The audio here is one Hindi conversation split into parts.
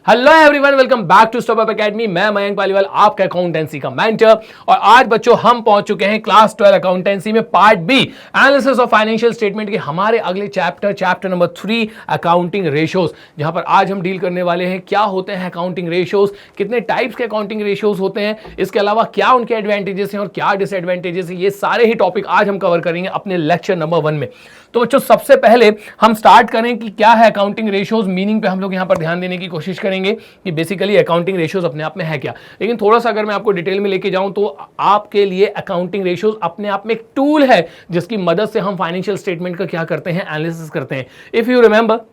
Hello everyone, welcome back to Stop Up Academy. मैं मयंक पालीवाल, आपका अकाउंटेंसी का मेंटर। और आज बच्चों हम पहुंच चुके हैं क्लास 12 अकाउंटेंसी में part B, analysis of financial statement के हमारे अगले चैप्टर नंबर 3 अकाउंटिंग रेशियोज, जहां पर आज हम डील करने वाले हैं क्या होते हैं अकाउंटिंग रेशियोज, कितने टाइप्स के अकाउंटिंग रेशियोज होते हैं, इसके अलावा क्या उनके एडवांटेजेस हैं और क्या डिसएडवांटेजेस हैं। ये सारे ही टॉपिक आज हम कवर करेंगे अपने लेक्चर नंबर 1 में। तो बच्चों सबसे पहले हम स्टार्ट करें कि क्या है अकाउंटिंग रेशियोज, मीनिंग पे हम लोग यहां पर ध्यान देने की कोशिश करेंगे कि बेसिकली अकाउंटिंग रेशियोज अपने आप में है क्या। लेकिन थोड़ा सा अगर मैं आपको डिटेल में लेके जाऊं तो आपके लिए अकाउंटिंग रेशियोज अपने आप में एक टूल है जिसकी मदद से हम फाइनेंशियल स्टेटमेंट का क्या करते हैं, एनालिसिस करते हैं। If you remember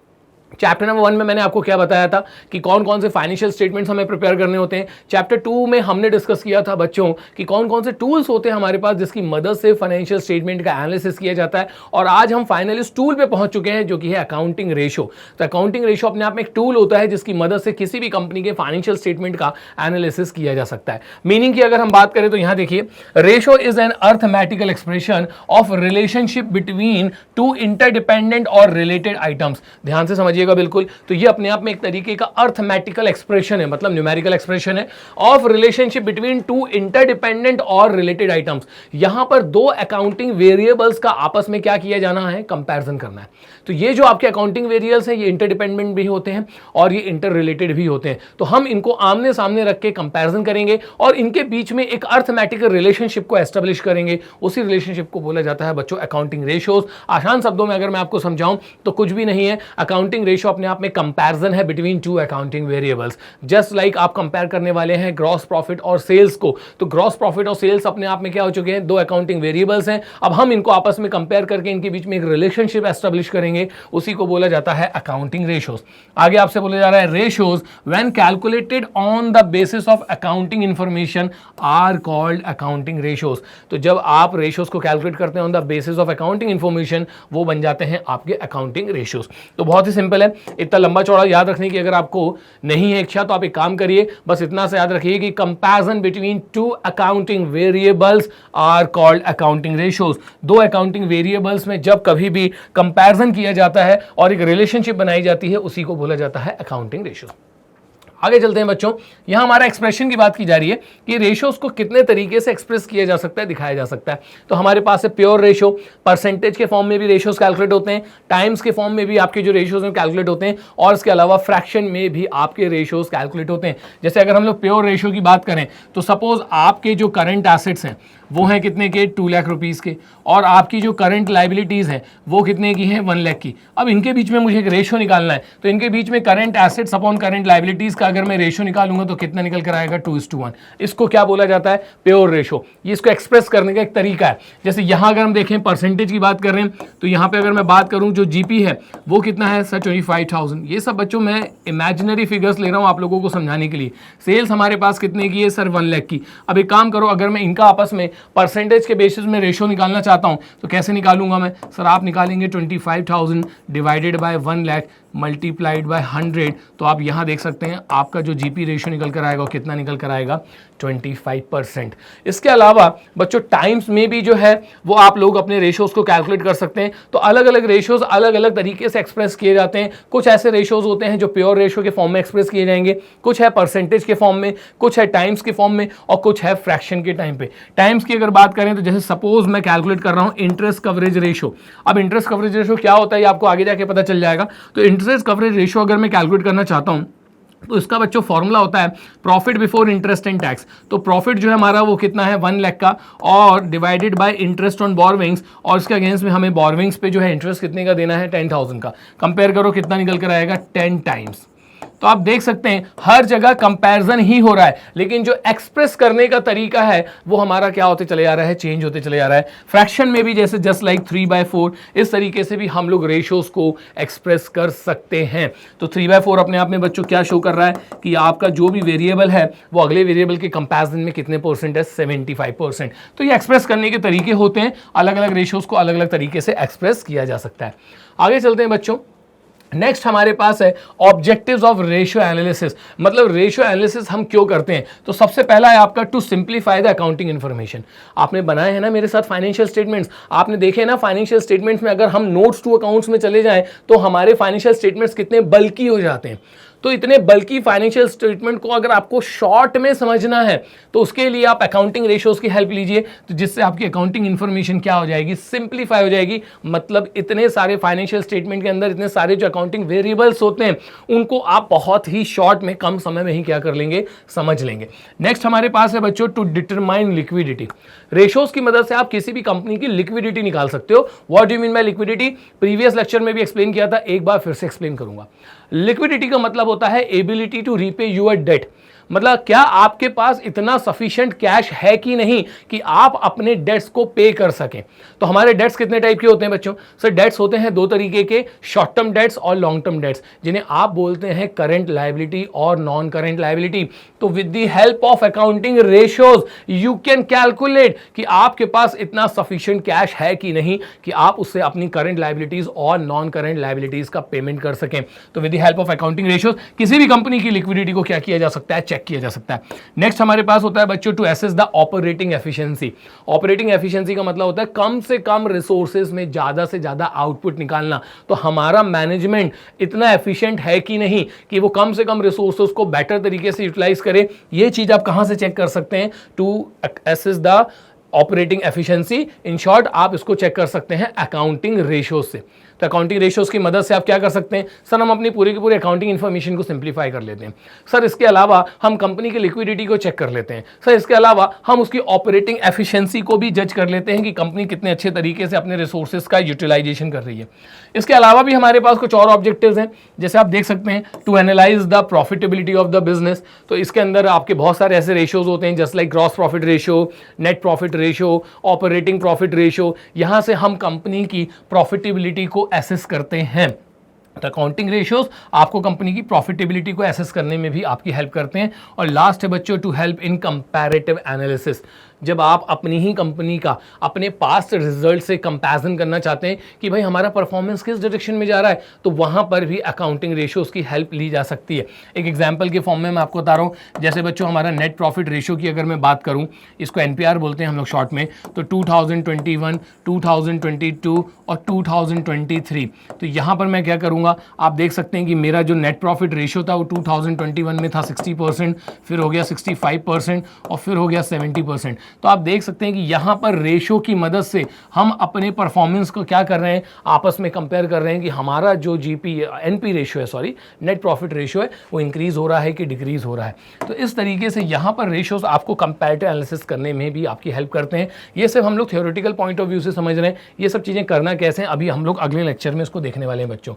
chapter number 1 में मैंने आपको क्या बताया था कि कौन कौन से फाइनेंशियल स्टेटमेंट्स हमें प्रिपेयर करने होते हैं। चैप्टर 2 में हमने डिस्कस किया था बच्चों कि कौन कौन से टूल्स होते हैं हमारे पास जिसकी मदद से फाइनेंशियल स्टेटमेंट का एनालिसिस किया जाता है। और आज हम फाइनली इस टूल पे पहुंच चुके हैं जो कि है अकाउंटिंग रेशियो। तो अकाउंटिंग रेशियो अपने आप में एक टूल होता है जिसकी मदद से किसी भी कंपनी के फाइनेंशियल स्टेटमेंट का एनालिसिस किया जा सकता है। मीनिंग की अगर हम बात करें तो यहां देखिए, ratio is an arithmetical expression of relationship between two interdependent और रिलेटेड आइटम्स। ध्यान से समझिएगा बिल्कुल। तो ये अपने आप में एक तरीके का अर्थमेटिकल एक्सप्रेशन है, मतलब न्यूमेरिकल एक्सप्रेशन है of relationship between two interdependent और रिलेटेड आइटम्स। यहां पर दो अकाउंटिंग वेरिएबल्स का आपस में क्या किया जाना है, कंपैरिजन करना है। तो ये जो आपके अकाउंटिंग वेरिएबल्स हैं ये इंटरडिपेंडेंट भी होते हैं और ये इंटर रिलेटेड भी होते हैं। तो हम इनको आमने सामने रख के कंपैरिजन करेंगे और इनके बीच में एक अर्थमेटिकल रिलेशनशिप को एस्टेब्लिश करेंगे। उसी रिलेशनशिप को बोला जाता है बच्चों अकाउंटिंग रेशियोज। आसान शब्दों में अगर मैं आपको समझाऊं तो कुछ भी नहीं है, अकाउंटिंग रेशियो अपने आप में कंपैरिजन है between two accounting variables. Just like आप कंपेयर करने वाले हैं ग्रॉस प्रॉफिट और सेल्स को, तो ग्रॉस प्रॉफिट और सेल्स अपने आप में क्या हो चुके हैं, दो अकाउंटिंग वेरिएबल्स हैं। अब हम इनको आपस में कंपेयर करके इनके बीच में एक रिलेशनशिप एस्टेब्लिश करेंगे, उसी को बोला जाता है अकाउंटिंग रेशियोज। आगे आपसे बोला जा रहा है ratios when calculated on the basis of accounting information are called accounting ratios. तो जब आप रेशियोज को कैलकुलेट करते हैं on the basis of accounting information, वो बन जाते हैं आपके अकाउंटिंग रेशियोज। तो बहुत ही सिंपल है, इतना लंबा चौड़ा याद रखने की अगर आपको नहीं है इच्छा तो आप एक काम करिए, बस इतना से याद रखिए कि comparison between two accounting variables are called accounting ratios. दो अकाउंटिंग वेरिएबल्स में जब कभी भी कंपैरिजन किया जाता है और एक रिलेशनशिप बनाई जाती है, उसी को बोला जाता है अकाउंटिंग रेशियोज। आगे चलते हैं बच्चों, यहां हमारा एक्सप्रेशन की बात की जा रही है कि रेशियोज को कितने तरीके से एक्सप्रेस किया जा सकता है, दिखाया जा सकता है। तो हमारे पास है प्योर रेशियो, परसेंटेज के फॉर्म में भी रेशियोज कैलकुलेट होते हैं, टाइम्स के फॉर्म में भी आपके जो रेशियोज में कैलकुलेट होते हैं, और इसके अलावा फ्रैक्शन में भी आपके रेशियोज कैलकुलेट होते हैं। जैसे अगर हम लोग प्योर रेशियो की बात करें तो सपोज आपके जो करंट एसेट्स हैं वो हैं कितने के, 2 लाख रुपीस के, और आपकी जो करंट लाइबिलिटीज हैं वो कितने की हैं, 1 लाख की। अब इनके बीच में मुझे एक रेशियो निकालना है, तो इनके बीच में current assets upon current liabilities का अगर मैं रेशियो निकालूंगा तो कितना निकल कर आएगा, 2:1। इसको क्या बोला जाता है, प्योर रेशियो। ये इसको एक्सप्रेस करने का एक तरीका है। जैसे यहां अगर हम देखें परसेंटेज की बात कर रहे हैं तो यहां पर अगर मैं बात करूं जो जीपी है वो कितना है सर, 25,000। ये सब बच्चों मैं इमेजिनरी फिगर्स ले रहा हूं आप लोगों को समझाने के लिए। सेल्स हमारे पास कितने की है सर, 1 लाख की। अब एक काम करो, अगर मैं इनका आपस में परसेंटेज के बेसिस में रेशियो निकालना चाहता हूं तो कैसे निकालूंगा मैं, सर आप निकालेंगे 25,000 divided by 1 lakh multiplied by 100। तो आप यहां देख सकते हैं आपका जो जीपी रेशियो निकल कर आएगा कितना निकल कर आएगा, 25%। इसके अलावा बच्चों टाइम्स में भी जो है वो आप लोग अपने रेशियोज को कैलकुलेट कर सकते हैं। तो अलग अलग रेशियोज अलग अलग तरीके से एक्सप्रेस किए जाते हैं। कुछ ऐसे रेशियोज होते हैं जो प्योर रेशियो के फॉर्म में एक्सप्रेस किए जाएंगे, कुछ है परसेंटेज के फॉर्म में, कुछ है टाइम्स के फॉर्म में, और कुछ है फ्रैक्शन के टाइम पे। टाइम्स की अगर बात करें तो जैसे सपोज मैं कैलकुलेट कर रहा हूं इंटरेस्ट कवरेज रेशियो। अब इंटरेस्ट कवरेज रेशियो क्या होता है ये आपको आगे जाके पता चल जाएगा। तो इंटरेस्ट कवरेज रेशियो अगर मैं कैलकुलेट करना चाहता हूं तो इसका बच्चों फॉर्मूला होता है profit before interest and tax. तो प्रॉफिट जो है हमारा वो कितना है, 1 लाख का, और डिवाइडेड बाय इंटरेस्ट ऑन बोरविंग्स, और इसके अगेंस्ट में हमें बोरविंग्स पे जो है इंटरेस्ट कितने का देना है, 10,000 का। कंपेयर करो कितना निकल कर आएगा, 10 टाइम्स। तो आप देख सकते हैं हर जगह कंपैरिजन ही हो रहा है, लेकिन जो एक्सप्रेस करने का तरीका है वो हमारा क्या होते चले जा रहा है, चेंज होते चले जा रहा है। फ्रैक्शन में भी जैसे जस्ट लाइक 3/4, इस तरीके से भी हम लोग रेशियोज को एक्सप्रेस कर सकते हैं। तो 3/4 अपने आप में बच्चों क्या शो कर रहा है कि आपका जो भी वेरिएबल है वो अगले वेरिएबल के कंपैरिजन में कितने परसेंट है, 75%। तो ये एक्सप्रेस करने के तरीके होते हैं, अलग अलग रेशियोज को अलग अलग तरीके से एक्सप्रेस किया जा सकता है। आगे चलते हैं बच्चों, नेक्स्ट हमारे पास है ऑब्जेक्टिव्स ऑफ रेशियो एनालिसिस। मतलब रेशियो एनालिसिस हम क्यों करते हैं, तो सबसे पहला है आपका to simplify the accounting information. आपने बनाए हैं ना मेरे साथ फाइनेंशियल स्टेटमेंट्स, आपने देखे ना फाइनेंशियल स्टेटमेंट्स में अगर हम नोट्स टू अकाउंट्स में चले जाएं तो हमारे फाइनेंशियल स्टेटमेंट्स कितने बल्कि हो जाते हैं। तो इतने बल्कि फाइनेंशियल स्टेटमेंट को अगर आपको शॉर्ट में समझना है तो उसके लिए आप अकाउंटिंग रेशियोज की हेल्प लीजिए, तो जिससे आपकी अकाउंटिंग इंफॉर्मेशन क्या हो जाएगी, सिंप्लीफाई हो जाएगी। मतलब इतने सारे फाइनेंशियल स्टेटमेंट के अंदर इतने सारे जो अकाउंटिंग वेरिएबल्स होते हैं उनको आप बहुत ही शॉर्ट में, कम समय में ही क्या कर लेंगे, समझ लेंगे। नेक्स्ट हमारे पास है बच्चों टू डिटरमाइन लिक्विडिटी। रेशियोज की मदद से आप किसी भी कंपनी की लिक्विडिटी निकाल सकते हो। What do you mean by liquidity? Previous lecture में भी एक्सप्लेन किया था, एक बार फिर से एक्सप्लेन करूंगा। लिक्विडिटी का मतलब होता है ability to repay your debt. मतलब क्या आपके पास इतना सफिशिएंट कैश है कि नहीं कि आप अपने डेट्स को पे कर सकें। तो हमारे डेट्स कितने टाइप के होते हैं बच्चों? सर डेट्स होते हैं दो तरीके के, शॉर्ट टर्म डेट्स और लॉन्ग टर्म डेट्स, जिन्हें आप बोलते हैं करंट लायबिलिटी और नॉन करंट लायबिलिटी। तो with the help of accounting ratios you can calculate कि आपके पास इतना सफिशिएंट कैश है कि नहीं कि आप उससे अपनी करंट लायबिलिटीज और नॉन करंट लायबिलिटीज का पेमेंट कर सकें। तो with the help of accounting ratios किसी भी कंपनी की लिक्विडिटी को क्या किया जा सकता है, चेक किया जा सकता है। नेक्स्ट हमारे पास होता है बच्चों to assess the operating efficiency. Operating efficiency का मतलब होता है कम से कम रिसोर्सेज में ज्यादा से ज्यादा आउटपुट निकालना। तो हमारा मैनेजमेंट इतना एफिशिएंट है कि नहीं कि वो कम से कम रिसोर्सेज को बेटर तरीके से यूटिलाइज करे। ये चीज आप कहां से चेक कर सकते हैं? To assess the operating efficiency. In short आप इसको चेक कर सकते हैं अकाउंटिंग रेशियोज से। तो अकाउंटिंग रेशियोज की मदद से आप क्या कर सकते हैं? सर हम अपनी पूरी की पूरी अकाउंटिंग इन्फॉर्मेशन को सिंप्लीफाई कर लेते हैं। सर इसके अलावा हम कंपनी की लिक्विडिटी को चेक कर लेते हैं। सर इसके अलावा हम उसकी ऑपरेटिंग एफिशिएंसी को भी जज कर लेते हैं कि कंपनी कितने अच्छे तरीके से अपने रिसोर्सेज का यूटिलाइजेशन कर रही है। इसके अलावा भी हमारे पास कुछ और ऑब्जेक्टिव्स हैं, जैसे आप देख सकते हैं to analyse the profitability of the business. तो इसके अंदर आपके बहुत सारे ऐसे रेशियोज होते हैं just like gross profit ratio, net profit ratio, operating profit ratio. यहां से हम कंपनी की प्रॉफिटेबिलिटी को एसेस करते हैं। तो अकाउंटिंग रेशियोज आपको कंपनी की प्रॉफिटेबिलिटी को एसेस करने में भी आपकी हेल्प करते हैं। और लास्ट है बच्चों to help in comparative analysis. जब आप अपनी ही कंपनी का अपने पास्ट रिजल्ट से कंपैरिजन करना चाहते हैं कि भाई हमारा परफॉर्मेंस किस डायरेक्शन में जा रहा है, तो वहां पर भी अकाउंटिंग रेशियोज की हेल्प ली जा सकती है। एक एग्जांपल के फॉर्म में मैं आपको बता रहा हूं, जैसे बच्चों हमारा नेट प्रॉफिट रेशियो की अगर मैं बात करूं, इसको एनपीआर बोलते हैं हम लोग शॉर्ट में। तो 2021, 2022 और 2023, तो यहां पर मैं क्या करूंगा, आप देख सकते हैं कि मेरा जो नेट प्रॉफिट रेशियो था वो 2021 में था 60%, फिर हो गया 65% और फिर हो गया 70%। तो आप देख सकते हैं कि यहां पर रेशियो की मदद से हम अपने परफॉर्मेंस को क्या कर रहे हैं, आपस में कंपेयर कर रहे हैं कि हमारा जो एनपी रेशियो है, सॉरी नेट प्रॉफिट रेशियो है, वो इंक्रीज हो रहा है कि डिक्रीज हो रहा है। तो इस तरीके से यहां पर रेशियोज आपको कंपैरेटिव एनालिसिस करने में भी आपकी हेल्प करते हैं। ये सिर्फ हम लोग थ्योरेटिकल पॉइंट ऑफ व्यू से समझ रहे हैं, ये सब चीजें करना कैसे हैं अभी हम लोग अगले लेक्चर में इसको देखने वाले हैं बच्चों।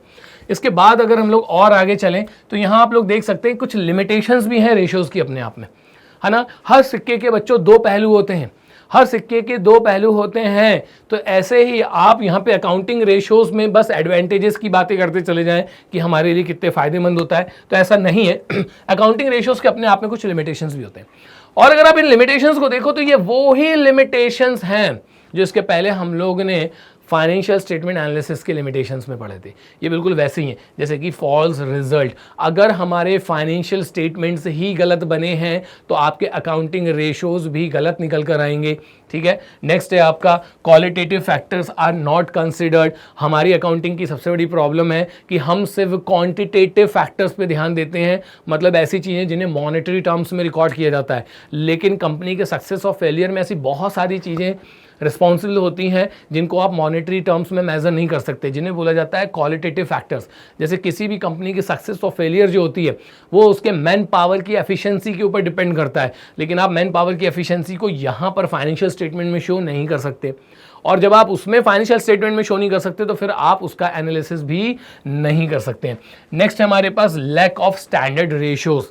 इसके बाद अगर हम लोग और आगे चलें तो यहां आप लोग देख सकते हैं कुछ लिमिटेशंस भी हैं रेशियोज की अपने आप में, है ना। हर सिक्के के बच्चों दो पहलू होते हैं, हर सिक्के के दो पहलू होते हैं। तो ऐसे ही आप यहाँ पे अकाउंटिंग रेशियोज में बस एडवांटेजेस की बातें करते चले जाएं कि हमारे लिए कितने फायदेमंद होता है, तो ऐसा नहीं है। अकाउंटिंग रेशियोज के अपने आप में कुछ लिमिटेशंस भी होते हैं। और अगर आप इन लिमिटेशंस को देखो तो ये वो ही लिमिटेशंस हैं जो इसके पहले हम लोग ने फाइनेंशियल स्टेटमेंट एनालिसिस के लिमिटेशंस में पढ़े थे। ये बिल्कुल वैसे ही हैं, जैसे कि फॉल्स रिजल्ट। अगर हमारे फाइनेंशियल स्टेटमेंट्स ही गलत बने हैं तो आपके अकाउंटिंग रेशियोज भी गलत निकल कर आएंगे, ठीक है। नेक्स्ट है आपका qualitative factors are not considered. हमारी अकाउंटिंग की सबसे बड़ी प्रॉब्लम है कि हम सिर्फ क्वांटिटेटिव फैक्टर्स पे ध्यान देते हैं, मतलब ऐसी चीज़ें जिन्हें मॉनेटरी टर्म्स में रिकॉर्ड किया जाता है, लेकिन कंपनी के सक्सेस और फेलियर में ऐसी बहुत सारी चीज़ें रिस्पॉन्सिबल होती हैं जिनको आप मॉनेटरी टर्म्स में मेजर नहीं कर सकते, जिन्हें बोला जाता है क्वालिटेटिव फैक्टर्स। जैसे किसी भी कंपनी की सक्सेस और फेलियर जो होती है वो उसके मैन पावर की एफिशिएंसी के ऊपर डिपेंड करता है, लेकिन आप मैन पावर की एफिशिएंसी को यहाँ पर फाइनेंशियल स्टेटमेंट में शो नहीं कर सकते। और जब आप उसमें फाइनेंशियल स्टेटमेंट में शो नहीं कर सकते तो फिर आप उसका एनालिसिस भी नहीं कर सकते हैं। नेक्स्ट है हमारे पास लैक ऑफ स्टैंडर्ड रेशियोज।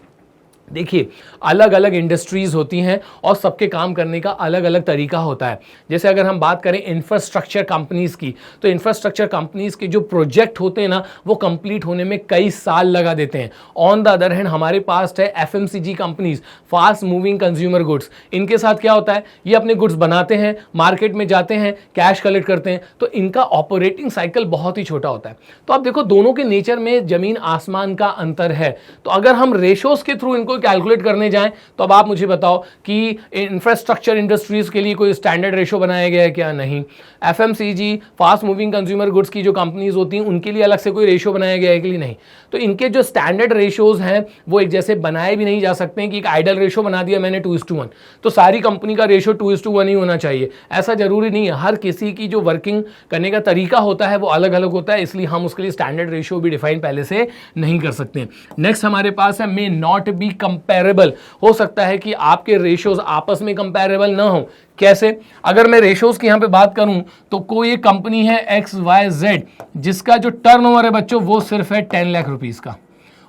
देखिए अलग अलग इंडस्ट्रीज होती हैं और सबके काम करने का अलग अलग तरीका होता है। जैसे अगर हम बात करें इंफ्रास्ट्रक्चर कंपनीज की, तो इंफ्रास्ट्रक्चर कंपनीज के जो प्रोजेक्ट होते हैं ना वो कंप्लीट होने में कई साल लगा देते हैं। ऑन द अदर हैंड हमारे पास है FMCG companies, fast moving consumer goods. इनके साथ क्या होता है, ये अपने गुड्स बनाते हैं, मार्केट में जाते हैं, कैश कलेक्ट करते हैं, तो इनका ऑपरेटिंग साइकिल बहुत ही छोटा होता है। तो आप देखो दोनों के नेचर में जमीन आसमान का अंतर है। तो अगर हम रेशियोज के थ्रू इनको को कैलकुलेट करने जाएं तो अब आप मुझे बताओ कि इंफ्रास्ट्रक्चर इंडस्ट्रीज के लिए कोई स्टैंडर्ड रेशो बनाया गया है क्या? नहीं। FMCG, fast moving consumer goods की जो कंपनीज होती हैं उनके लिए अलग से कोई रेशो बनाया गया है कि नहीं? तो इनके जो स्टैंडर्ड रेशोज हैं वो एक जैसे बनाए भी नहीं जा सकते हैं कि एक आइडल रेशो बना दिया मैंने 2:1, तो सारी कंपनी का रेशो 2:1 ही होना चाहिए, ऐसा जरूरी नहीं है। हर किसी की जो वर्किंग करने का तरीका होता है वो अलग अलग होता है, इसलिए हम उसके लिए स्टैंडर्ड रेशो भी डिफाइन पहले से नहीं कर सकते। नेक्स्ट हमारे पास है मे नॉट बी कंपेरेबल। हो सकता है कि आपके रेशोज आपस में कंपेरेबल ना हो। कैसे? अगर मैं रेशोज की यहां पे बात करूं तो कोई एक कंपनी है XYZ जिसका जो टर्नओवर है बच्चों वो सिर्फ है 10 लाख रुपीस का,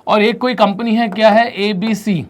और एक कोई कंपनी है क्या है ABC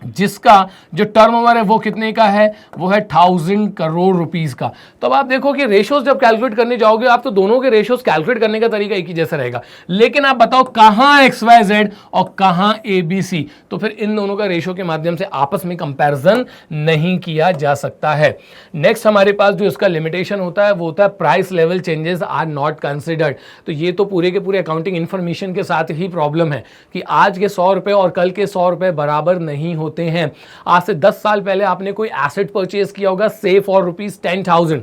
जिसका जो टर्नओवर है वो कितने का है? वो है 1000 करोड़ रुपीस का। तो अब आप देखो कि रेशोज जब कैलकुलेट करने जाओगे आप तो दोनों के रेशोज कैलकुलेट करने का तरीका एक ही जैसा रहेगा, लेकिन आप बताओ कहां XYZ और कहां ABC, तो फिर इन दोनों का रेशो के माध्यम से आपस में कंपैरिजन नहीं किया जा सकता है। नेक्स्ट हमारे पास जो इसका लिमिटेशन होता है वो होता है price level changes are not considered. तो ये तो पूरे के पूरे अकाउंटिंग इंफॉर्मेशन के साथ ही प्रॉब्लम है कि आज के 100 रुपए और कल के 100 रुपए बराबर नहीं होते हैं। आज से 10 साल पहले आपने कोई एसेट परचेज किया होगा से फॉर ₹10,000,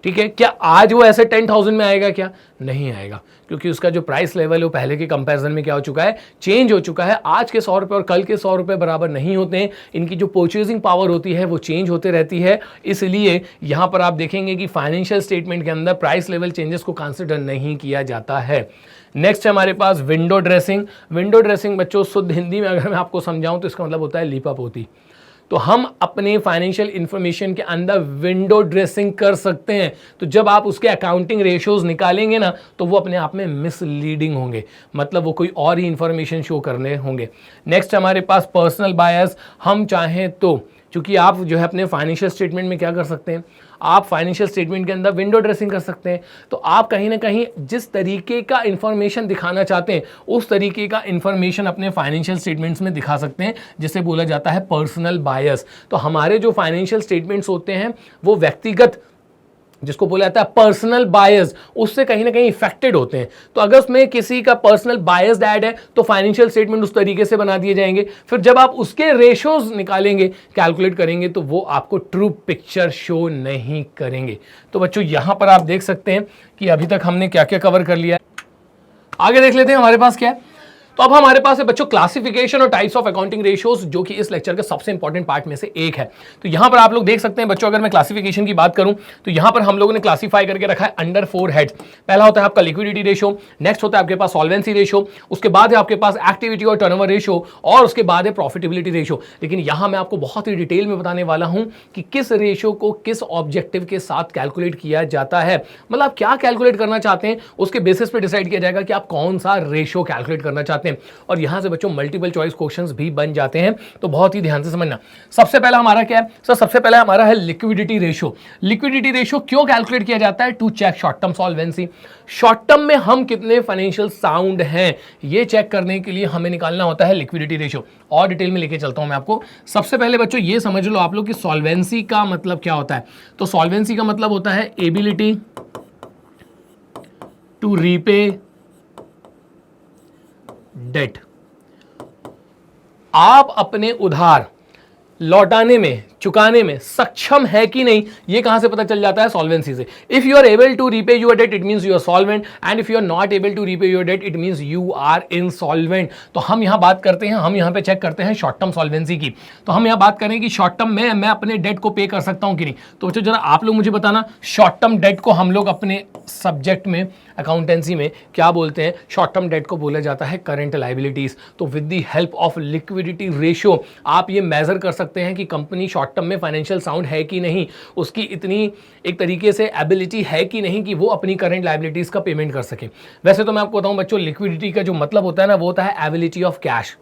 ठीक है, क्या आज वो ऐसे 10,000 में आएगा? क्या नहीं आएगा, क्योंकि उसका जो प्राइस लेवल है वो पहले के कंपैरिजन में क्या हो चुका है? चेंज हो चुका है। आज के 100 रुपए और कल के 100 रुपए बराबर नहीं होते हैं, इनकी जो परचेजिंग पावर होती है वो चेंज होते रहती है। इसलिए यहां पर आप देखेंगे कि फाइनेंशियल स्टेटमेंट के अंदर प्राइस लेवल चेंजेस को कंसिडर नहीं किया जाता है। नेक्स्ट हमारे पास विंडो ड्रेसिंग। विंडो ड्रेसिंग बच्चों शुद्ध हिंदी में अगर मैं आपको समझाऊं तो इसका मतलब होता है लीपा पोती। तो हम अपने फाइनेंशियल इंफॉर्मेशन के अंदर विंडो ड्रेसिंग कर सकते हैं। तो जब आप उसके अकाउंटिंग रेशियोज निकालेंगे ना तो वो अपने आप में मिसलीडिंग होंगे, मतलब वो कोई और ही इंफॉर्मेशन शो करने होंगे। नेक्स्ट हमारे पास पर्सनल बायस। हम चाहें तो, क्योंकि आप जो है अपने फाइनेंशियल स्टेटमेंट में क्या कर सकते हैं, आप फाइनेंशियल स्टेटमेंट के अंदर विंडो ड्रेसिंग कर सकते हैं। तो आप कहीं ना कहीं जिस तरीके का इंफॉर्मेशन दिखाना चाहते हैं उस तरीके का इंफॉर्मेशन अपने फाइनेंशियल स्टेटमेंट्स में दिखा सकते हैं, जिसे बोला जाता है पर्सनल बायस। तो हमारे जो फाइनेंशियल स्टेटमेंट्स होते हैं वो व्यक्तिगत, जिसको बोला जाता है पर्सनल बायस, उससे कहीं ना कहीं इफेक्टेड होते हैं। तो अगर उसमें किसी का पर्सनल बायस ऐड है तो फाइनेंशियल स्टेटमेंट उस तरीके से बना दिए जाएंगे। फिर जब आप उसके रेशोज निकालेंगे, कैलकुलेट करेंगे, तो वो आपको ट्रू पिक्चर शो नहीं करेंगे। तो बच्चों यहां पर आप देख सकते हैं कि अभी तक हमने क्या क्या कवर कर लिया है। आगे देख लेते हैं हमारे पास क्या है। तो अब हमारे पास है बच्चों क्लासिफिकेशन और टाइप्स ऑफ अकाउंटिंग रेशियोज, जो कि इस लेक्चर के सबसे इंपॉर्टेंट पार्ट में से एक है। तो यहां पर आप लोग देख सकते हैं बच्चों, अगर मैं क्लासिफिकेशन की बात करूं तो यहां पर हम लोगों ने क्लासिफाई करके रखा है अंडर 4 हेड्स। पहला होता है आपका लिक्विडिटी रेशियो, नेक्स्ट होता है आपके पास सॉल्वेंसी रेशियो, उसके बाद है आपके पास एक्टिविटी और टर्नओवर रेशियो, और उसके बाद है प्रॉफिटेबिलिटी रेशियो। लेकिन यहां मैं आपको बहुत ही डिटेल में बताने वाला हूं कि किस रेशियो को किस ऑब्जेक्टिव के साथ कैलकुलेट किया जाता है, मतलब आप क्या कैलकुलेट करना चाहते हैं उसके बेसिस पे डिसाइड किया जाएगा कि आप कौन सा रेशियो कैलकुलेट करना चाहते हैं। और यहां से बच्चों मल्टीपल चॉइस क्वेश्चंस भी बन जाते हैं, तो बहुत ही ध्यान से समझना। सबसे पहला हमारा क्या है सर? सबसे पहला हमारा है लिक्विडिटी रेशियो। लिक्विडिटी रेशियो क्यों कैलकुलेट किया जाता है? To check short term solvency. Short term में हम कितने फाइनेंशियल साउंड हैं ये चेक करने के लिए हमें निकालना होता है लिक्विडिटी रेशियो। और डिटेल में लेके चलता हूं मैं आपको। सबसे पहले बच्चों ये समझ लो आप लोग कि सॉल्वेंसी का मतलब क्या होता है। तो सॉल्वेंसी का मतलब होता है एबिलिटी टू रीपे डेट। आप अपने उधार लौटाने में, चुकाने में सक्षम है कि नहीं, ये कहां से पता चल जाता है? सॉल्वेंसी से। If you are able to repay your debt it means you are solvent, and if you are not able to repay your debt it means you are insolvent. तो हम यहां बात करते हैं, हम यहां पे चेक करते हैं शॉर्ट टर्म सॉल्वेंसी की। तो हम यहां बात करें कि शॉर्ट टर्म में मैं अपने डेट को पे कर सकता हूं कि नहीं। तो बच्चों जरा आप लोग मुझे बताना, शॉर्ट टर्म डेट को हम लोग अपने सब्जेक्ट में, अकाउंटेंसी में क्या बोलते हैं? शॉर्ट टर्म डेट को बोला जाता है करंट लायबिलिटीज। तो with the help of liquidity ratio आप ये मेजर कर सकते हैं कि कंपनी शॉर्ट टर्म में फाइनेंशियल साउंड है कि नहीं, उसकी इतनी एक तरीके से एबिलिटी है कि नहीं कि वो अपनी करंट लायबिलिटीज का पेमेंट कर सके। वैसे तो मैं आपको बताऊं बच्चों, लिक्विडिटी का जो मतलब होता है ना वो होता है एबिलिटी ऑफ कैश।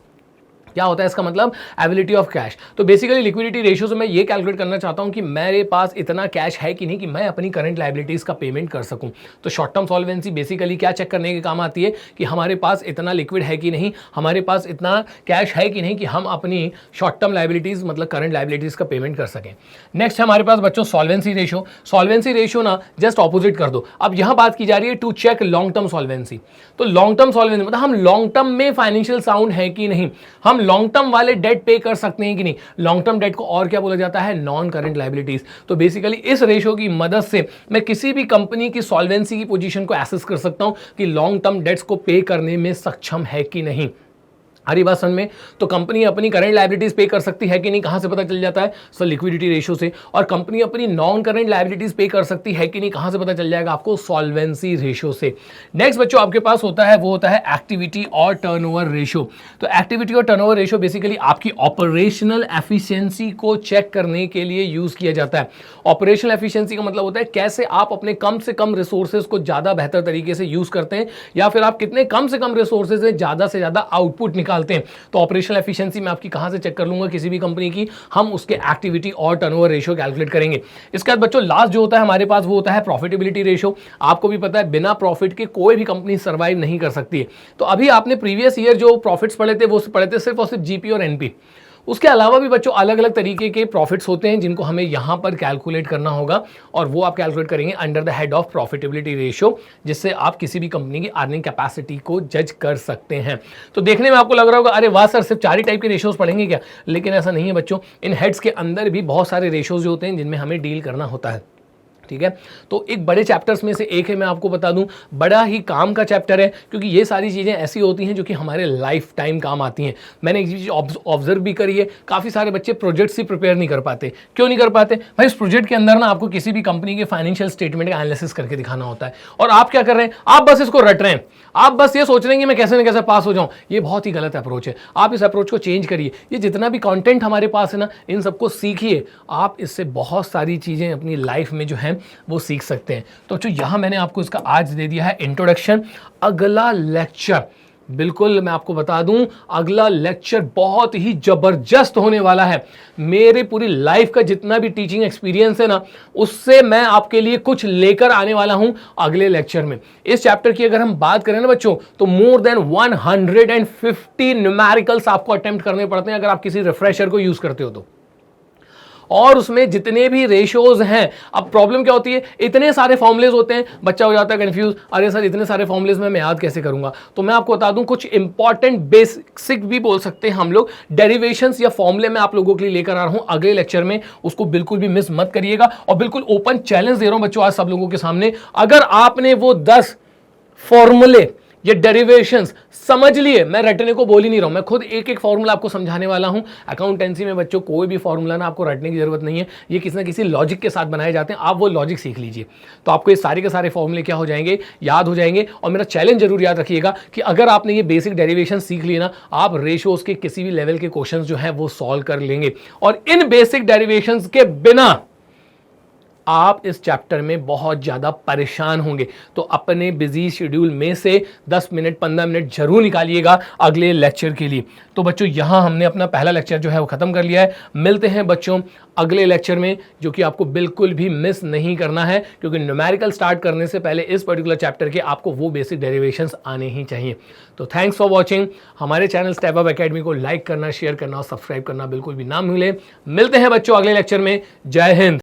क्या होता है इसका मतलब? Ability of cash. तो बेसिकली लिक्विडिटी रेशियो से मैं ये कैलकुलेट करना चाहता हूं कि मेरे पास इतना कैश है कि नहीं कि मैं अपनी करंट लायबिलिटीज का पेमेंट कर सकूं। तो शॉर्ट टर्म सॉल्वेंसी बेसिकली क्या चेक करने के काम आती है कि हमारे पास इतना लिक्विड है कि नहीं, हमारे पास इतना कैश है कि नहीं कि हम अपनी शॉर्ट टर्म लायबिलिटीज मतलब करंट लायबिलिटीज का पेमेंट कर सकें। नेक्स्ट हमारे पास बच्चों सॉल्वेंसी रेशियो। सॉल्वेंसी रेशियो ना जस्ट ऑपोजिट कर दो। अब यहां बात की जा रही है to check long term solvency. तो लॉन्ग टर्म सॉल्वेंसी मतलब हम लॉन्ग टर्म में फाइनेंशियल साउंड है कि नहीं, हम हम लॉन्ग टर्म वाले डेट पे कर सकते हैं कि नहीं। लॉन्ग टर्म डेट को और क्या बोला जाता है, नॉन करंट लायबिलिटीज। तो बेसिकली इस रेशो की मदद से मैं किसी भी कंपनी की सॉल्वेंसी की पोजीशन को एसेस कर सकता हूं कि लॉन्ग टर्म डेट्स को पे करने में सक्षम है कि नहीं। हरी बात समझ में। तो कंपनी अपनी करंट लायबिलिटीज पे कर सकती है कि नहीं, कहां से पता चल जाता है, सर लिक्विडिटी रेशियो से। और कंपनी अपनी नॉन करंट लायबिलिटीज पे कर सकती है कि नहीं, कहां से पता चल जाएगा आपको, सॉल्वेंसी रेशियो से। नेक्स्ट बच्चों आपके पास होता है, वो होता है एक्टिविटी और टर्नओवर रेशियो। तो एक्टिविटी और टर्नओवर रेशियो बेसिकली आपकी ऑपरेशनल एफिशिएंसी को चेक करने के लिए यूज किया जाता है। ऑपरेशनल एफिशिएंसी का मतलब होता है कैसे आप अपने कम से कम रिसोर्सेज को ज्यादा बेहतर तरीके से यूज करते हैं, या फिर आप कितने कम से कम रिसोर्सेज से ज्यादा आउटपुट निकालते हैं। तो ऑपरेशनल एफिशिएंसी मैं आपकी कहां से चेक कर लूंगा, किसी भी कंपनी की, हम उसके एक्टिविटी और टर्नओवर रेशियो कैलकुलेट करेंगे। इसके बाद बच्चों लास्ट जो होता है हमारे पास, वो होता है प्रॉफिटेबिलिटी रेशियो। आपको भी पता है बिना प्रॉफिट के कोई भी कंपनी सर्वाइव नहीं कर सकती है। तो अभी आपने प्रीवियस ईयर जो प्रॉफिट्स पढ़े थे वो पढ़े थे सिर्फ और सिर्फ जीपी और एनपी। उसके अलावा भी बच्चों अलग अलग तरीके के प्रॉफिट्स होते हैं जिनको हमें यहां पर कैलकुलेट करना होगा, और वो आप कैलकुलेट करेंगे under the head of profitability ratio, जिससे आप किसी भी कंपनी की अर्निंग कैपेसिटी को जज कर सकते हैं। तो देखने में आपको लग रहा होगा अरे वाह सर सिर्फ 4 ही टाइप के रेशियोज पढ़ेंगे क्या, लेकिन ऐसा नहीं है बच्चों। इन हेड्स के अंदर भी बहुत सारे रेशियोज होते हैं जिनमें हमें डील करना होता है। ठीक है, तो एक बड़े चैप्टर्स में से एक है, मैं आपको बता दूं बड़ा ही काम का चैप्टर है, क्योंकि ये सारी चीजें ऐसी होती हैं जो कि हमारे लाइफ टाइम काम आती हैं। मैंने एक चीज ऑब्जर्व भी करी है, काफी सारे बच्चे प्रोजेक्ट्स ही प्रिपेयर नहीं कर पाते। क्यों नहीं कर पाते भाई, इस प्रोजेक्ट के अंदर ना आपको किसी भी कंपनी के फाइनेंशियल स्टेटमेंट का एनालिसिस करके दिखाना होता है, और आप क्या कर रहे हैं, आप बस इसको रट रहे हैं, आप बस ये सोच रहे हैं कि मैं कैसे न कैसे पास हो जाऊं। ये बहुत ही गलत अप्रोच है। आप इस अप्रोच को चेंज करिए। ये जितना भी कंटेंट हमारे पास है ना, इन सबको सीखिए। आप इससे बहुत सारी चीजें अपनी लाइफ में जो है वो सीख सकते हैं। तो जो यहां मैंने आपको इसका आज दे दिया है इंट्रोडक्शन। अगला लेक्चर बिल्कुल मैं आपको बता दूं, अगला लेक्चर बहुत ही जबरदस्त होने वाला है। मेरे पूरी लाइफ का जितना भी टीचिंग एक्सपीरियंस है ना, उससे मैं आपके लिए कुछ लेकर आने वाला हूं अगले लेक्चर में। इस चैप्टर की अगर हम बात करें ना बच्चों, तो मोर देन 150 न्यूमेरिकल्स आपको अटेम्प्ट करने पड़ते हैं अगर आप किसी रिफ्रेशर को यूज करते हो तो। और उसमें जितने भी रेशियोज हैं, अब प्रॉब्लम क्या होती है, इतने सारे फॉर्मुलेज होते हैं, बच्चा हो जाता है कंफ्यूज, अरे सर इतने सारे फॉर्मुलेज में मैं याद कैसे करूंगा। तो मैं आपको बता दूं कुछ इंपॉर्टेंट बेसिक भी बोल सकते हैं हम लोग, डेरिवेशंस या फॉर्मुले मैं आप लोगों के लिए लेकर आ रहा हूं अगले लेक्चर में। उसको बिल्कुल भी मिस मत करिएगा, और बिल्कुल ओपन चैलेंज दे रहा हूं बच्चों आज सब लोगों के सामने, अगर आपने वो 10 फॉर्मूले ये डेरिवेशंस समझ लिए, मैं रटने को बोल ही नहीं रहा हूं, मैं खुद एक एक फॉर्मूला आपको समझाने वाला हूं। अकाउंटेंसी में बच्चों कोई भी फॉर्मूला ना आपको रटने की जरूरत नहीं है, ये किसी ना किसी लॉजिक के साथ बनाए जाते हैं, आप वो लॉजिक सीख लीजिए, तो आपको ये सारे के सारे फॉर्मूले क्या हो जाएंगे, याद हो जाएंगे। और मेरा चैलेंज जरूर याद रखिएगा कि अगर आपने ये बेसिक डेरिवेशन सीख लिए ना, आप रेशियोज के किसी भी लेवल के क्वेश्चंस जो है वो सॉल्व कर लेंगे। और इन बेसिक डेरिवेशंस के बिना आप इस चैप्टर में बहुत ज्यादा परेशान होंगे। तो अपने बिजी शेड्यूल में से 10 मिनट 15 मिनट जरूर निकालिएगा अगले लेक्चर के लिए। तो बच्चों यहां हमने अपना पहला लेक्चर जो है वो खत्म कर लिया है। मिलते हैं बच्चों अगले लेक्चर में, जो कि आपको बिल्कुल भी मिस नहीं करना है, क्योंकि न्यूमेरिकल स्टार्ट करने से पहले इस पर्टिकुलर चैप्टर के आपको वो बेसिक डेरिवेशंस आने ही चाहिए। तो थैंक्स फॉर वॉचिंग। हमारे चैनल स्टेप अप एकेडमी को लाइक करना, शेयर करना और सब्सक्राइब करना बिल्कुल भी ना भूलें। मिलते हैं बच्चों अगले लेक्चर में। जय हिंद।